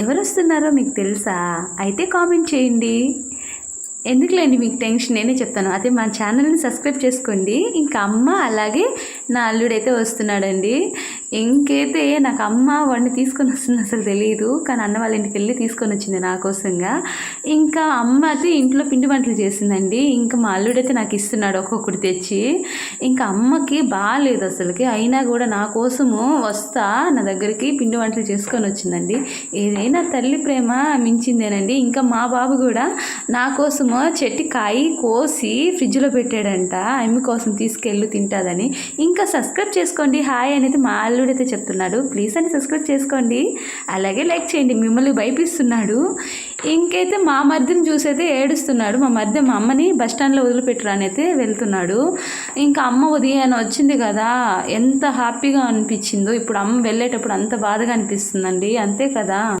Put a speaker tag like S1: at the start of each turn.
S1: ఎవరొస్తున్నారో మీకు తెలుసా? అయితే కామెంట్ చేయండి. ఎందుకులేండి మీకు టెన్షన్, నేనే చెప్తాను. అదే మా ఛానల్ని సబ్స్క్రైబ్ చేసుకోండి. ఇంకా అమ్మ అలాగే నా అల్లుడైతే వస్తున్నాడండి. ఇంకైతే నాకు అమ్మ వాడిని తీసుకొని వస్తుంది అసలు తెలియదు, కానీ అన్న వాళ్ళ ఇంటికి వెళ్ళి తీసుకొని వచ్చింది నా కోసంగా. ఇంకా అమ్మ అయితే ఇంట్లో పిండి వంటలు చేసిందండి. ఇంకా మా అల్లుడైతే నాకు ఇస్తున్నాడు ఒక్కొక్కటి తెచ్చి. ఇంకా అమ్మకి బాగాలేదు అసలుకి, అయినా కూడా నా కోసము వస్తా నా దగ్గరికి పిండి వంటలు చేసుకొని వచ్చిందండి. ఏదైనా తల్లి ప్రేమ మించిందేనండి. ఇంకా మా బాబు కూడా నా కోసము చెట్టు కాయి కోసి ఫ్రిడ్జ్లో పెట్టాడంట, అమ్మి కోసం తీసుకెళ్ళి తింటుందని. ఇంకా సబ్స్క్రైబ్ చేసుకోండి హాయ్ అనేది మా అల్లుడైతే చెప్తున్నాడు. ప్లీజ్ అని సబ్స్క్రైబ్ చేసుకోండి, అలాగే లైక్ చేయండి. మిమ్మల్ని భయపిస్తున్నాడు. ఇంకైతే మా మధ్యని చూసైతే ఏడుస్తున్నాడు. మా మధ్య మా అమ్మని బస్టాండ్లో వదిలిపెట్టరాని అయితే వెళ్తున్నాడు. ఇంకా అమ్మ ఉదయాన్నే వచ్చింది కదా, ఎంత హ్యాపీగా అనిపించిందో. ఇప్పుడు అమ్మ వెళ్ళేటప్పుడు అంత బాధగా అనిపిస్తుందండి, అంతే కదా.